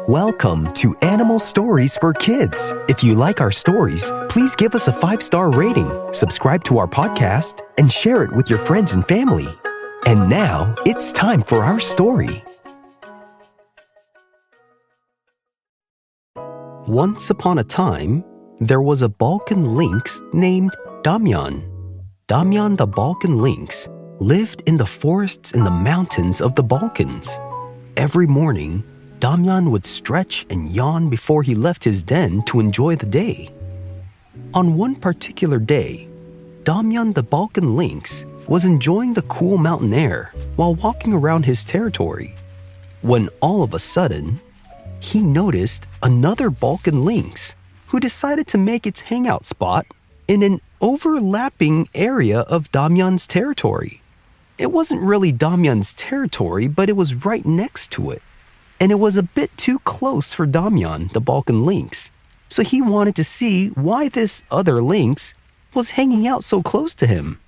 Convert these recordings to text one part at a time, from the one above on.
Welcome to Animal Stories for Kids. If you like our stories, please give us a 5-star rating, subscribe to our podcast, and share it with your friends and family. And now, it's time for our story. Once upon a time, there was a Balkan lynx named Damian. Damian the Balkan lynx lived in the forests and the mountains of the Balkans. Every morning, Damian would stretch and yawn before he left his den to enjoy the day. On one particular day, Damian the Balkan lynx was enjoying the cool mountain air while walking around his territory, when all of a sudden, he noticed another Balkan lynx who decided to make its hangout spot in an overlapping area of Damian's territory. It wasn't really Damian's territory, but it was right next to it. And it was a bit too close for Damian, the Balkan lynx. So he wanted to see why this other lynx was hanging out so close to him.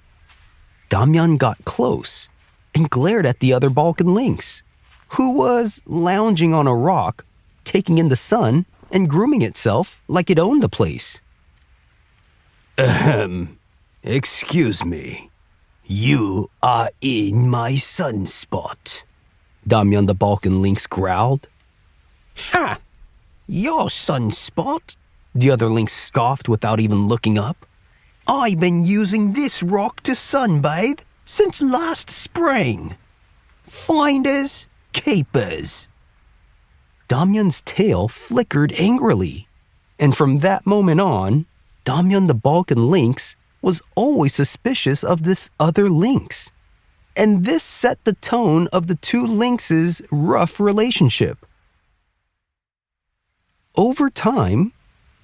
Damian got close and glared at the other Balkan lynx, who was lounging on a rock, taking in the sun and grooming itself like it owned the place. Excuse me. You are in my sunspot, Damian the Balkan lynx growled. Ha! Your sunspot? The other lynx scoffed without even looking up. I've been using this rock to sunbathe since last spring. Finders, keepers. Damian's tail flickered angrily, and from that moment on, Damian the Balkan lynx was always suspicious of this other lynx. And this set the tone of the two lynxes' rough relationship. Over time,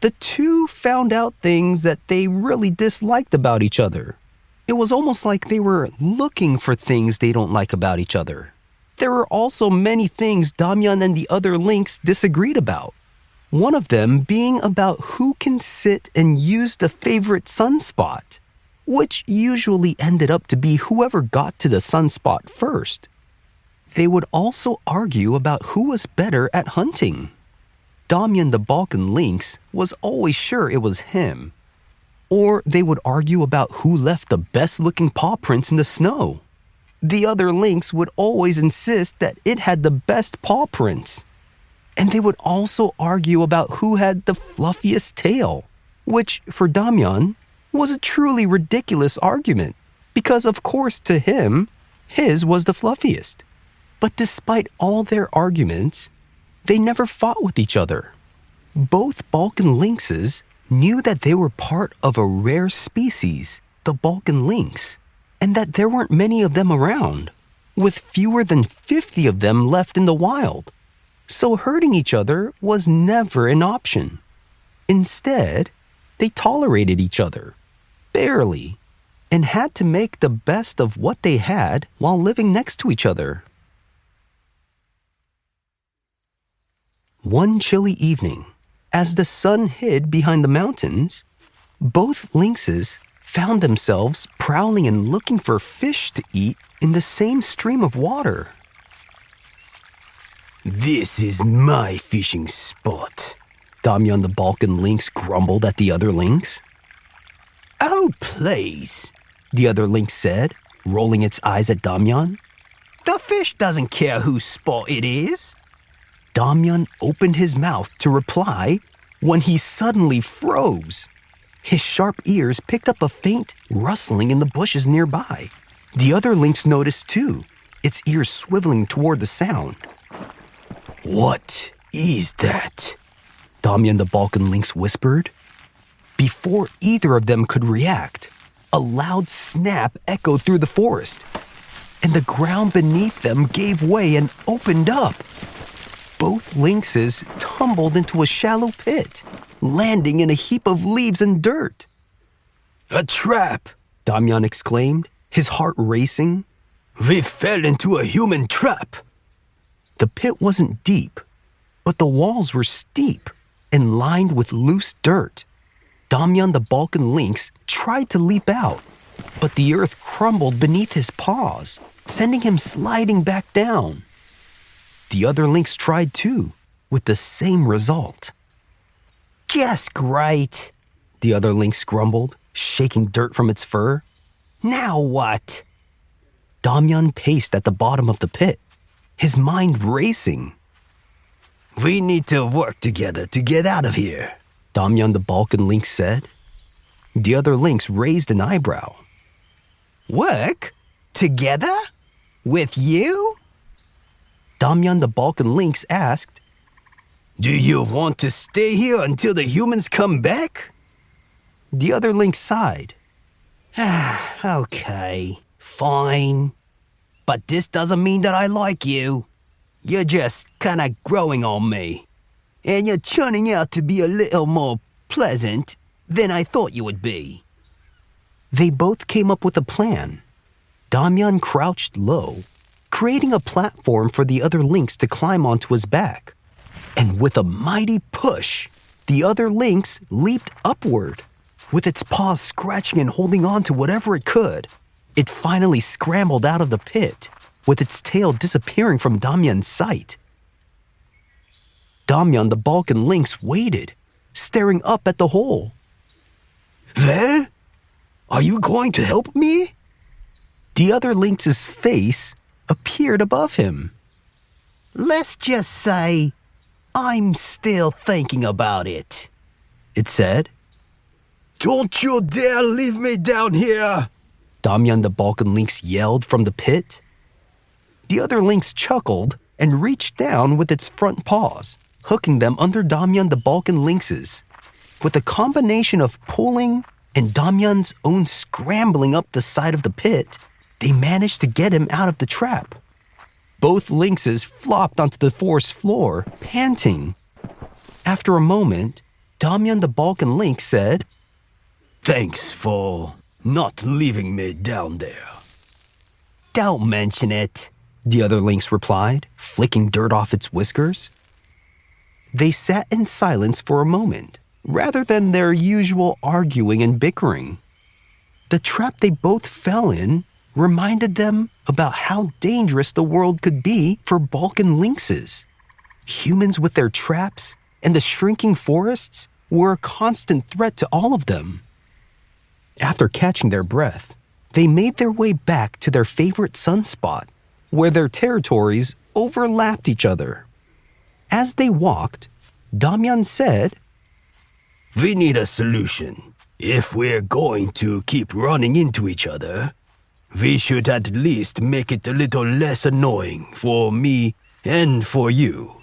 the two found out things that they really disliked about each other. It was almost like they were looking for things they don't like about each other. There were also many things Damian and the other lynx disagreed about. One of them being about who can sit and use the favorite sunspot, which usually ended up to be whoever got to the sunspot first. They would also argue about who was better at hunting. Damian the Balkan lynx was always sure it was him. Or they would argue about who left the best-looking paw prints in the snow. The other lynx would always insist that it had the best paw prints. And they would also argue about who had the fluffiest tail, which, for Damian, was a truly ridiculous argument, because of course to him, his was the fluffiest. But despite all their arguments, they never fought with each other. Both Balkan lynxes knew that they were part of a rare species, the Balkan lynx, and that there weren't many of them around, with fewer than 50 of them left in the wild. So hurting each other was never an option. Instead, they tolerated each other, barely, and had to make the best of what they had while living next to each other. One chilly evening, as the sun hid behind the mountains, both lynxes found themselves prowling and looking for fish to eat in the same stream of water. This is my fishing spot, Damian the Balkan lynx grumbled at the other lynx. Oh, please, the other lynx said, rolling its eyes at Damian. The fish doesn't care whose spot it is. Damian opened his mouth to reply when he suddenly froze. His sharp ears picked up a faint rustling in the bushes nearby. The other lynx noticed too, its ears swiveling toward the sound. What is that? Damian the Balkan lynx whispered. Before either of them could react, a loud snap echoed through the forest, and the ground beneath them gave way and opened up. Both lynxes tumbled into a shallow pit, landing in a heap of leaves and dirt. A trap, Damian exclaimed, his heart racing. We fell into a human trap. The pit wasn't deep, but the walls were steep and lined with loose dirt. Damian the Balkan lynx tried to leap out, but the earth crumbled beneath his paws, sending him sliding back down. The other lynx tried too, with the same result. Just great, the other lynx grumbled, shaking dirt from its fur. Now what? Damyan paced at the bottom of the pit, his mind racing. We need to work together to get out of here, Damyan the Balkan Lynx said. The other lynx raised an eyebrow. Work? Together? With you? Damyan the Balkan Lynx asked, Do you want to stay here until the humans come back? The other lynx sighed. Okay, fine. But this doesn't mean that I like you. You're just kinda growing on me. And you're turning out to be a little more pleasant than I thought you would be. They both came up with a plan. Damyan crouched low, creating a platform for the other lynx to climb onto his back. And with a mighty push, the other lynx leaped upward. With its paws scratching and holding on to whatever it could, it finally scrambled out of the pit, with its tail disappearing from Damyan's sight. Damyan the Balkan Lynx waited, staring up at the hole. Well, are you going to help me? The other lynx's face appeared above him. Let's just say, I'm still thinking about it, it said. Don't you dare leave me down here, Damyan the Balkan Lynx yelled from the pit. The other lynx chuckled and reached down with its front paws, hooking them under Damyan the Balkan Lynx's. With a combination of pulling and Damyan's own scrambling up the side of the pit, they managed to get him out of the trap. Both lynxes flopped onto the forest floor, panting. After a moment, Damyan the Balkan Lynx said, Thanks for not leaving me down there. Don't mention it, the other lynx replied, flicking dirt off its whiskers. They sat in silence for a moment, rather than their usual arguing and bickering. The trap they both fell in reminded them about how dangerous the world could be for Balkan lynxes. Humans with their traps and the shrinking forests were a constant threat to all of them. After catching their breath, they made their way back to their favorite sunspot, where their territories overlapped each other. As they walked, Damyan said, We need a solution. If we're going to keep running into each other, we should at least make it a little less annoying for me and for you.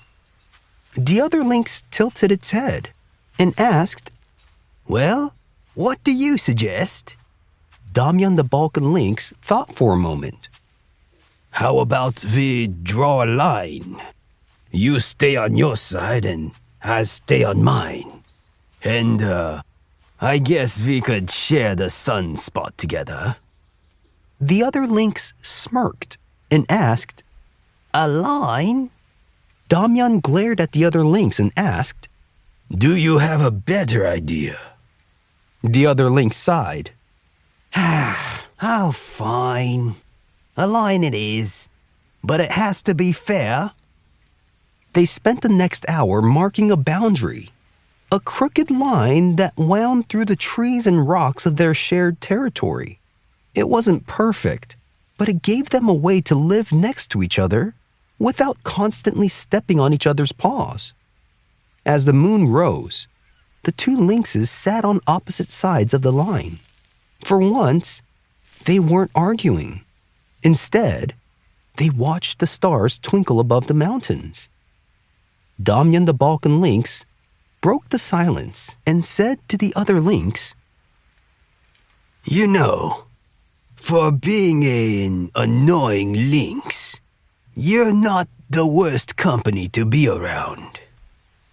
The other lynx tilted its head and asked, Well, what do you suggest? Damyan the Balkan Lynx thought for a moment. How about we draw a line? You stay on your side and I stay on mine. And, I guess we could share the sunspot together. The other lynx smirked and asked, A line? Damyan glared at the other lynx and asked, Do you have a better idea? The other lynx sighed. Oh, fine. A line it is, but it has to be fair. They spent the next hour marking a boundary, a crooked line that wound through the trees and rocks of their shared territory. It wasn't perfect, but it gave them a way to live next to each other without constantly stepping on each other's paws. As the moon rose, the two lynxes sat on opposite sides of the line. For once, they weren't arguing. Instead, they watched the stars twinkle above the mountains. Damyan the Balkan Lynx broke the silence and said to the other lynx, You know, for being an annoying lynx, you're not the worst company to be around.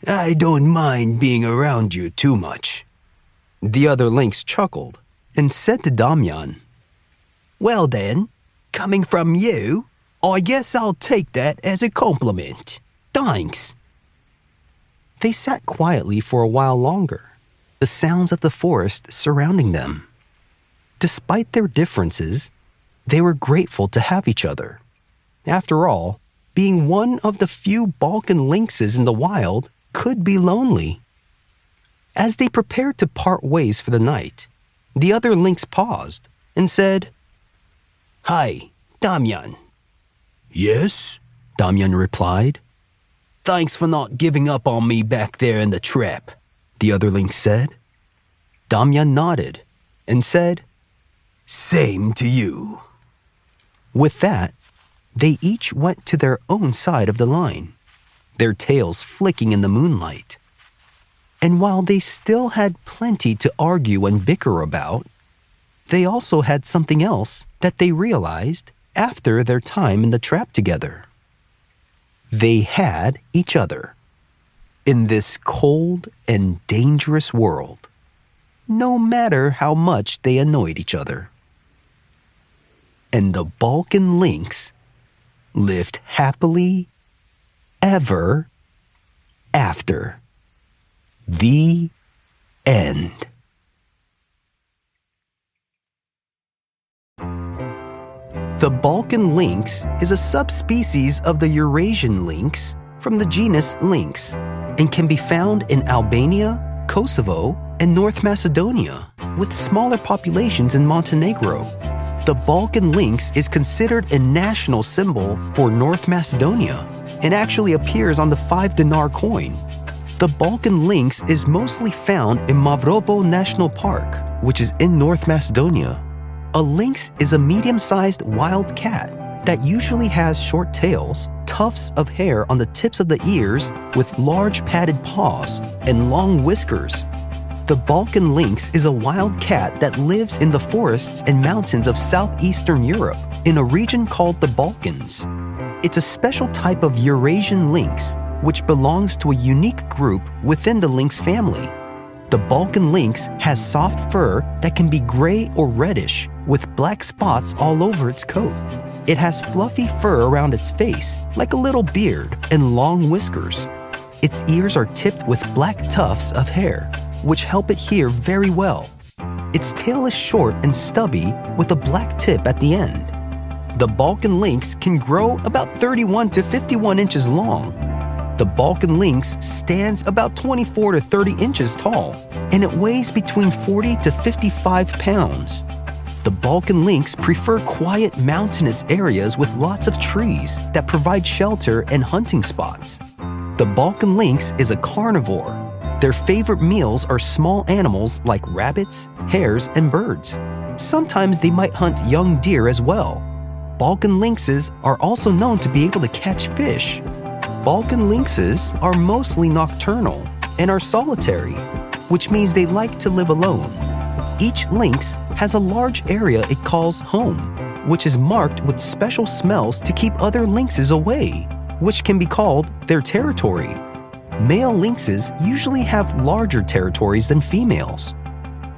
I don't mind being around you too much. The other lynx chuckled and said to Damyan, Well then, coming from you, I guess I'll take that as a compliment. Thanks. They sat quietly for a while longer, the sounds of the forest surrounding them. Despite their differences, they were grateful to have each other. After all, being one of the few Balkan lynxes in the wild could be lonely. As they prepared to part ways for the night, the other lynx paused and said, "Hi, Damian." Yes? Damian replied. Thanks for not giving up on me back there in the trap, The other lynx said. Damian nodded and said, Same to you. With that, they each went to their own side of the line, their tails flicking in the moonlight. And while they still had plenty to argue and bicker about, they also had something else that they realized after their time in the trap together. They had each other in this cold and dangerous world, no matter how much they annoyed each other. And the Balkan Lynx lived happily ever after. The end. The Balkan lynx is a subspecies of the Eurasian lynx from the genus Lynx and can be found in Albania, Kosovo, and North Macedonia, with smaller populations in Montenegro. The Balkan lynx is considered a national symbol for North Macedonia and actually appears on the 5 dinar coin. The Balkan lynx is mostly found in Mavrovo National Park, which is in North Macedonia. A lynx is a medium-sized wild cat that usually has short tails, tufts of hair on the tips of the ears with large padded paws, and long whiskers. The Balkan lynx is a wild cat that lives in the forests and mountains of southeastern Europe in a region called the Balkans. It's a special type of Eurasian lynx, which belongs to a unique group within the lynx family. The Balkan lynx has soft fur that can be gray or reddish with black spots all over its coat. It has fluffy fur around its face, like a little beard, and long whiskers. Its ears are tipped with black tufts of hair, which help it hear very well. Its tail is short and stubby with a black tip at the end. The Balkan lynx can grow about 31 to 51 inches long. The Balkan lynx stands about 24 to 30 inches tall, and it weighs between 40 to 55 pounds. The Balkan lynx prefer quiet mountainous areas with lots of trees that provide shelter and hunting spots. The Balkan lynx is a carnivore. Their favorite meals are small animals like rabbits, hares, and birds. Sometimes they might hunt young deer as well. Balkan lynxes are also known to be able to catch fish. Balkan lynxes are mostly nocturnal and are solitary, which means they like to live alone. Each lynx has a large area it calls home, which is marked with special smells to keep other lynxes away, which can be called their territory. Male lynxes usually have larger territories than females.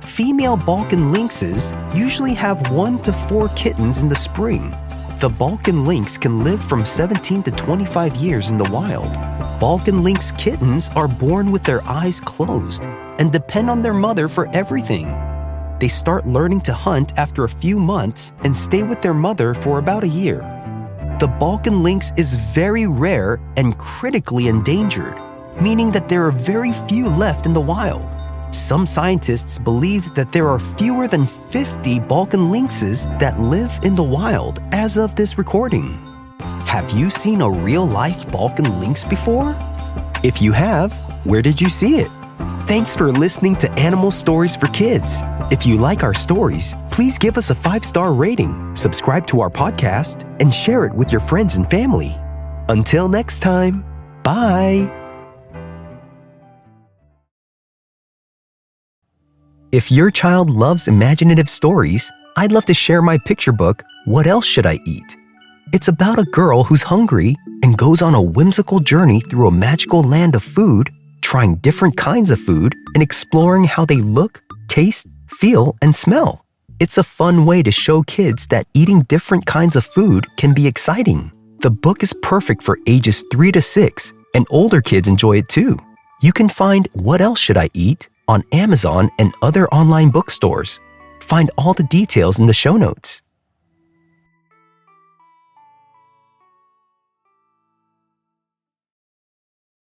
Female Balkan lynxes usually have 1 to 4 kittens in the spring. The Balkan lynx can live from 17 to 25 years in the wild. Balkan lynx kittens are born with their eyes closed and depend on their mother for everything. They start learning to hunt after a few months and stay with their mother for about a year. The Balkan lynx is very rare and critically endangered, meaning that there are very few left in the wild. Some scientists believe that there are fewer than 50 Balkan lynxes that live in the wild as of this recording. Have you seen a real-life Balkan lynx before? If you have, where did you see it? Thanks for listening to Animal Stories for Kids. If you like our stories, please give us a 5-star rating, subscribe to our podcast, and share it with your friends and family. Until next time, bye! If your child loves imaginative stories, I'd love to share my picture book, What Else Should I Eat? It's about a girl who's hungry and goes on a whimsical journey through a magical land of food, trying different kinds of food and exploring how they look, taste, feel, and smell. It's a fun way to show kids that eating different kinds of food can be exciting. The book is perfect for ages 3 to 6, and older kids enjoy it too. You can find What Else Should I Eat on Amazon and other online bookstores. Find all the details in the show notes.